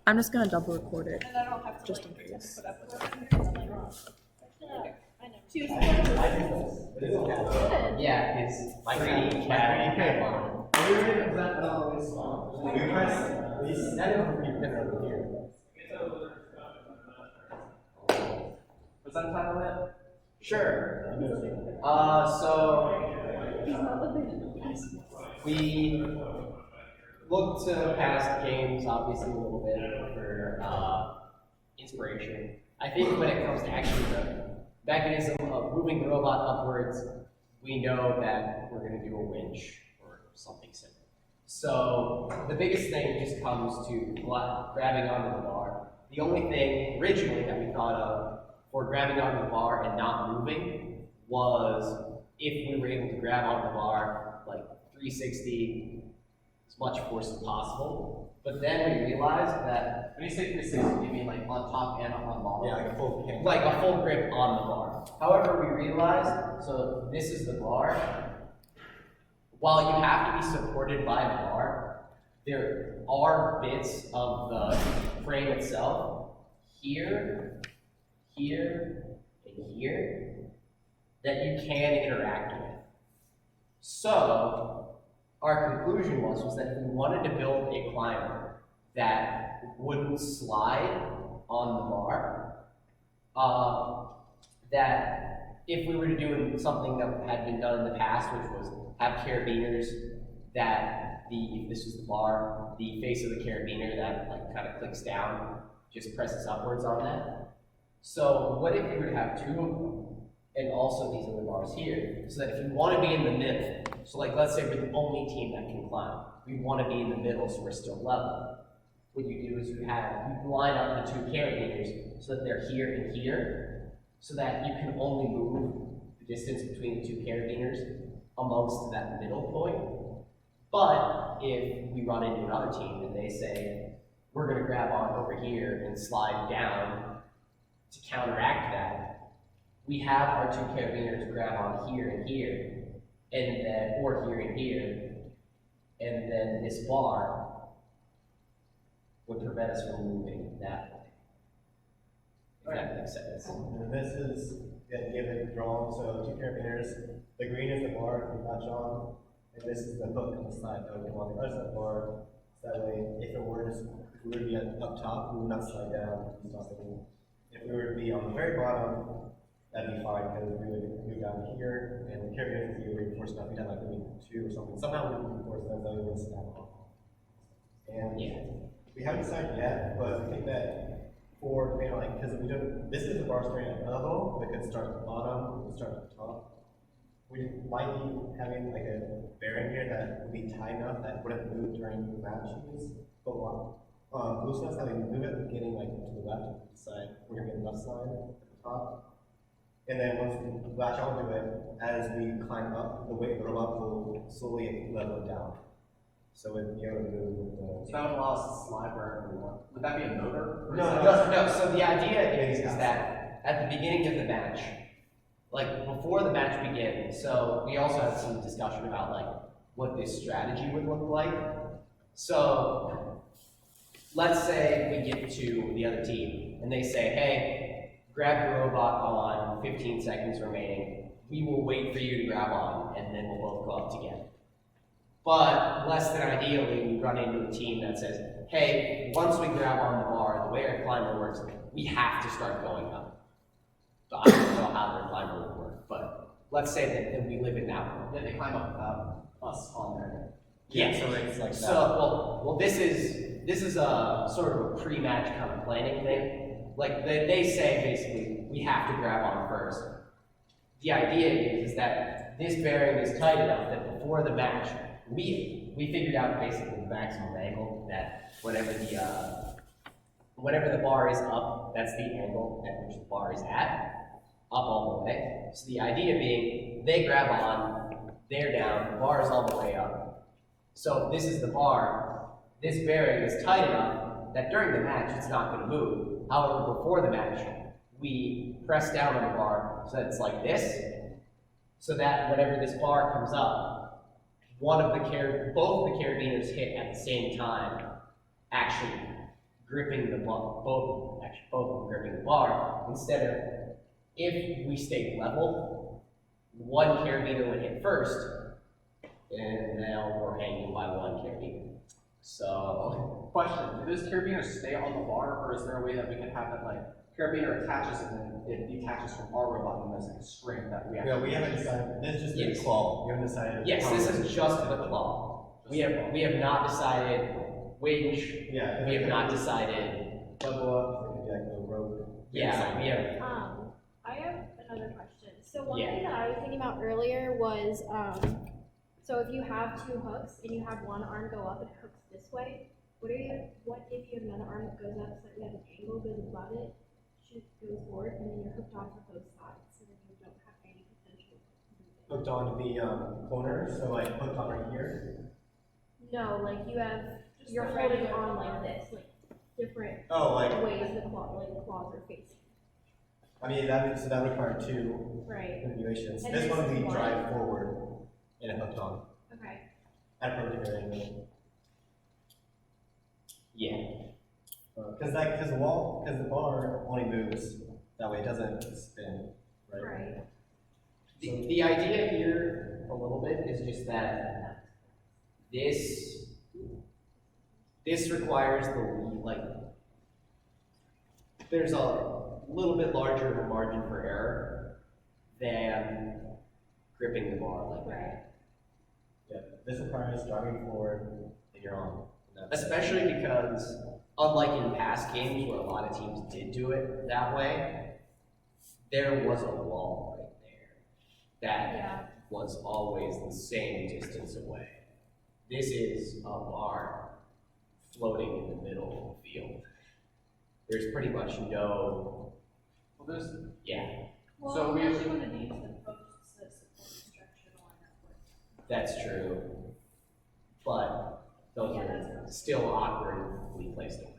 I'm just gonna double record it, And I don't have to just in like, case. put up with it. She was Yeah, it's 3D CAD model. We press, we set it over here. Was that time limit? Sure. So we look to past games, obviously a little bit for inspiration. I think when it comes to actually the mechanism of moving the robot upwards, we know that we're going to do a winch or something similar. So the biggest thing just comes to grabbing onto the bar. The only thing originally that we thought of for grabbing onto the bar and not moving was if we were able to grab onto the bar like 360, as much force as possible. But then we realized that when you say 360, you mean like on top and on the bottom? Yeah, like a full hand. Like a full grip on the bar. However, we realized, so this is the bar. While you have to be supported by the bar, there are bits of the frame itself, here, here, and here, that you can interact with. So, our conclusion was that if we wanted to build a climber that wouldn't slide on the bar, that if we were to do something that had been done in the past, which was have carabiners that if this was the bar, the face of the carabiner that like kind of clicks down, just presses upwards on that. So what if we were to have two of them, and also these other bars here, so that if you want to be in the middle, so like let's say we're the only team that can climb, we want to be in the middle so we're still level. What you do is you line up the two carabiners so that they're here and here, so that you can only move the distance between the two carabiners amongst that middle point. But if we run into another team and they say, we're going to grab on over here and slide down to counteract that, we have our two carabiners grab on here and here, and then, or here and here, and then this bar would prevent us from moving that way. If that makes sense. And this is the idea of it drawn, so two carabiners. The green is the bar we latch on, and this is the hook on the side that we can on the other side of the bar. So that way, if we were to be up top, we would not slide down. If we were to be on the very bottom, that'd be fine because we would move down here, and the carabiners would be reinforced enough. We'd have like maybe two or something. Somehow we would reinforce them, so we wouldn't snap off. And we haven't decided yet, but I think that for like because we don't, this is the bar starting at the level, we could start at the bottom, we could start at the top. We might be having like a bearing here that would be tight enough that wouldn't move during the matches. But loose enough that we move at the beginning, like to the left side, we're gonna get the left side at the top. And then once we latch onto it, as we climb up, the weight of the robot will slowly level it down. So we'd be able to move with the. So that would allow us to slide wherever we want. Would that be a motor? No. So the idea is that at the beginning of the match, like before the match begins, so we also had some discussion about like what this strategy would look like. So let's say we get to the other team and they say, hey, grab your robot on 15 seconds remaining. We will wait for you to grab on and then we'll both go up together. But less than ideally, we run into a team that says, hey, once we grab on the bar, the way our climber works, we have to start going up. So I don't know how their climber would work, but let's say that we live in that world. Then they climb up without us on there. Yeah, so it's like that. So, well, this is a sort of a pre-match kind of planning thing. Like they say basically, we have to grab on first. The idea is that this bearing is tight enough that before the match, we figured out basically the maximum angle that whenever the bar is up, that's the angle at which the bar is at, up all the way. So the idea being, they grab on, they're down, the bar is all the way up. So if this is the bar, this bearing is tight enough that during the match it's not going to move. However, before the match, we press down on the bar so that it's like this, so that whenever this bar comes up, both of the carabiners hit at the same time actually gripping the bar, both of them gripping the bar, instead of, if we stayed level, one carabiner would hit first, and now we're hanging by one carabiner. So, Question, do those carabiners stay on the bar, or is there a way that we can have it like, carabiner attaches and then it detaches from our robot and there's like a string that we Yeah, we haven't decided, this is just Yes. a claw, we haven't decided. yes, how this much- is just the claw. We have not decided winch, Yeah. we have not decided, Double up, like a rope. yeah, we have, I have another question. So one Yeah. thing that I was thinking about earlier was, so if you have two hooks and you have one arm go up and it hooks this way, what if you have another arm that goes up slightly at an angle, goes above it, goes forward, and then you're hooked onto both sides, so then you don't have any potential movement? Hooked on the corner, so like hooked on right here. No, like you have, Just you're the holding regular on arm. like this, like different Oh, like, ways the claws are facing. I mean, that required two Right, configurations. And This this one we is one. drive forward and it hooked on okay. at a particular angle. yeah. Because the bar only moves, that way it doesn't spin, right? Right. The idea here, a little bit, is just that this requires there's a little bit larger of a margin for error than gripping the bar like that. Right. Yeah, this requires driving forward and you're on. Especially because, unlike in past games where a lot of teams did do it that way, there was a wall right there that Yeah. was always the same distance away. This is a bar floating in the middle of the field. There's pretty much no, Well, there's, yeah, Well, So we- unless you wanted to use the posts to support the structure along that way. that's true. But those Yeah, are still awkwardly placed away.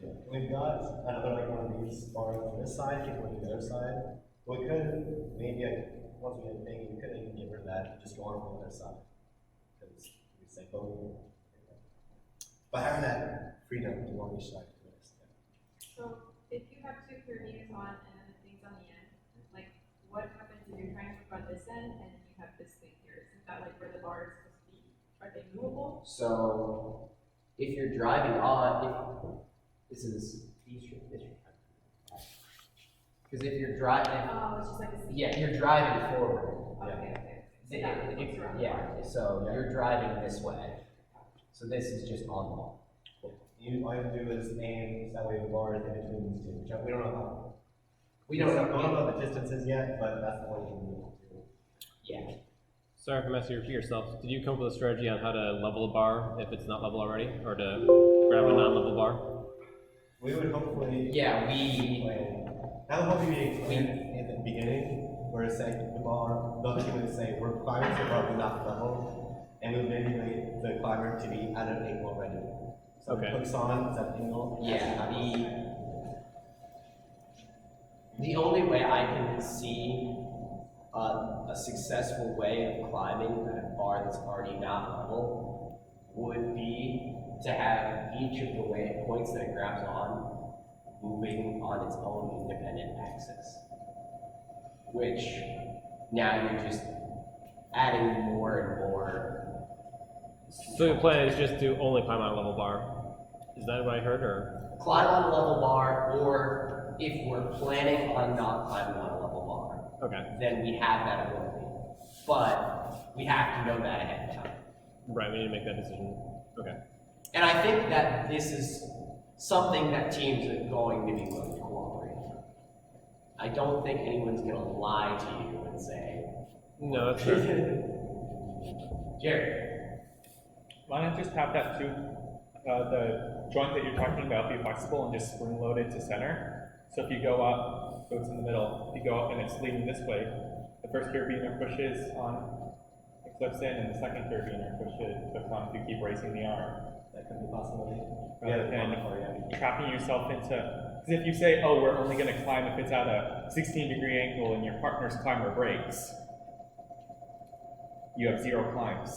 Yeah. We've got another like one of these bars on this side, keep one on the other side. We could maybe once we get it thinking, we could even get rid of that and just go on from the other side. Because we say both. But having that freedom to go on each side. So if you have two carabiners on and then the thing's on the end, like what happens if you're trying to hook on this end and then you have this thing here? Isn't that like where the bar is supposed to be? Are they movable? So, if you're driving on, this is, because if you're driving, Oh, it's just like a seat. yeah, you're driving forward. Okay, okay. So that looks around the bar. Yeah, so you're driving this way. So this is just on the wall. All you have to do is aim, that way the bar is in between these two. Which we don't know how. We don't know, what the distances yet, but that's the one you can do. yeah. Sorry if I'm asking you to repeat yourself. Did you come up with a strategy on how to level a bar if it's not level already, or to grab a non-level bar? We would hopefully. Yeah, we, That would probably be explained in the beginning, where it's like the bar, the other team would say, we're climbing to bar, but not level, and we would manipulate the climber to be at an angle already. So Okay. it hooks on, it's at an angle. yeah, the only way I can see a successful way of climbing at a bar that's already not level would be to have each of the points that it grabs on moving on its own independent axis. Which now you're just adding more and more. So the plan is just to only climb on a level bar. Is that what I heard, or? Climb on a level bar, or if we're planning on not climbing on a level bar, Okay. then we have that ability. But we have to know that ahead of time. Right, we need to make that decision. Okay. And I think that this is something that teams are going to be willing to cooperate on. I don't think anyone's going to lie to you and say, No, that's fair. Jared, Why not just have that tube, the joint that you're talking about be flexible and just spring load it to center? So if you go up, so it's in the middle, if you go up and it's leaning this way, the first carabiner pushes on, it clips in, and the second carabiner clips on if you keep raising the arm. That could be a possibility. Rather than trapping yourself into, because if you say, oh, we're only going to climb if it's at a 16-degree angle and your partner's climber breaks, you have 0 climbs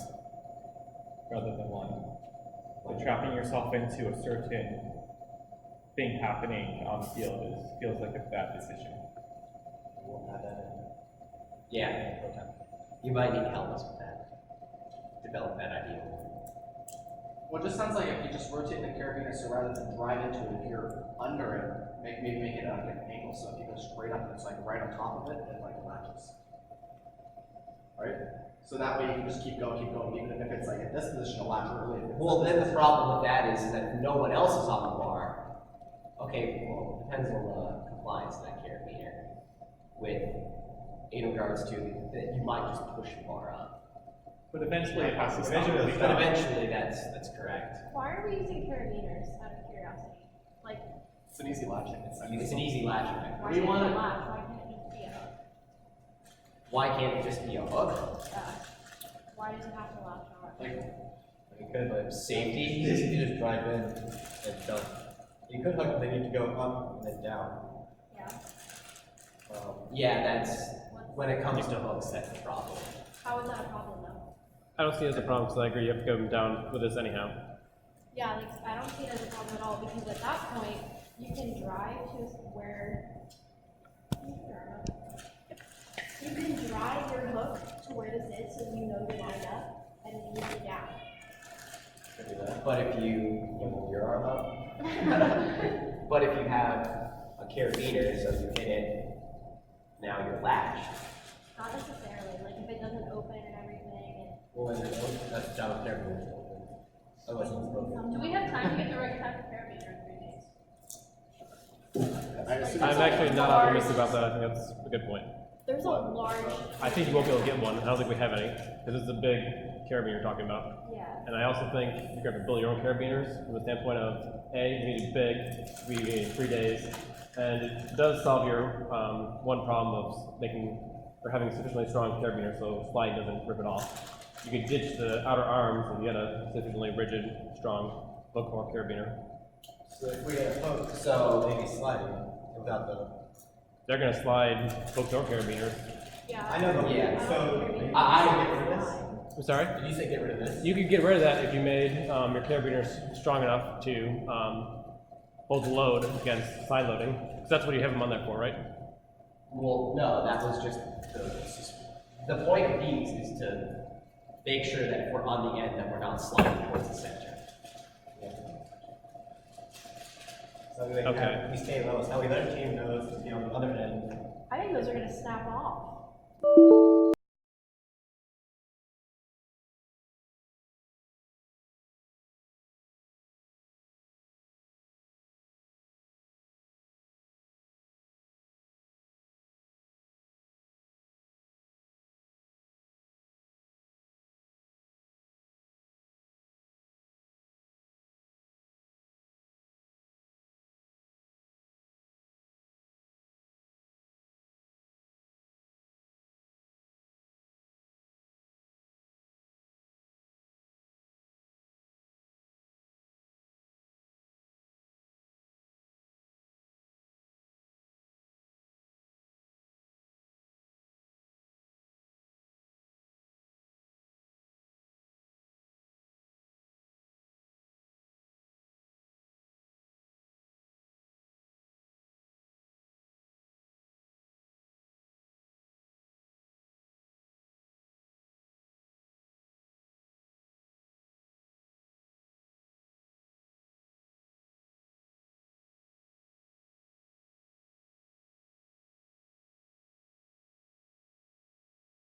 rather than 1. But trapping yourself into a certain thing happening on the field feels like a bad decision. We'll add that in. Yeah, Okay. you might need to help us with that. Develop that idea. Well, it just sounds like if you just rotate the carabiner, so rather than drive into it, if you're under it, maybe make it at a different angle, so if you go straight up and it's like right on top of it, it like latches. Right? So that way you can just keep going, even if it's like in this position, it'll latch early. Well, then the problem with that is that if no one else is on the bar, okay, well, it depends on the compliance of that carabiner. In regards to that, you might just push the bar up. But eventually it has to stop. But eventually, that's correct. Why are we using carabiners out of curiosity? Like, It's an easy latching. It's an easy latch effect. why do you can't want? it latch? Why can't it just be a hook? Why can't it just be a hook? Why does it have to latch on? Like, You could, but Safety? you just drive in and done. You could hook, then you need to go up and then down. Yeah. Yeah, that's, when it comes to hooks, that's the problem. How is that a problem though? I don't see it as a problem, because I agree you have to go down with this anyhow. Yeah, like, I don't see it as a problem at all, because at that point, you can drive to where, you can drive your hook to where this is, so you know to line up, and then you go down. Could do that. But if you Move your arm up. but if you have a carabiner, so you hit it, now you're latched. Not necessarily, like, if it doesn't open and everything, Well, when it's open, that's down there, when it's open. Otherwise, it's broken. Do we have time to get the right type of carabiner in 3 days? I assume I'm it's actually not optimistic about that. I think that's a good point. there's a large. I think you won't be able to get one. I don't think we have any, because it's a big carabiner you're talking about. Yeah. And I also think you're going to have to build your own carabiners from the standpoint of, A, you need it big, B, you need 3 days, and it does solve your one problem of having sufficiently strong carabiner so slide doesn't rip it off. You could ditch the outer arms and get a sufficiently rigid, strong hook or carabiner. So if we had a hook, so maybe sliding without the. They're going to slide hooks or carabiners. Yeah. I know, Yeah. so. I- Get rid of this? I'm sorry? Did you say get rid of this? You could get rid of that if you made your carabiners strong enough to hold the load against side loading, because that's what you have them on there for, right? Well, no, that was just the point of these is to make sure that if we're on the end, that we're not sliding towards the center. So we Okay. we stay low, so we let our team knows to be on the other end. I think those are gonna snap off.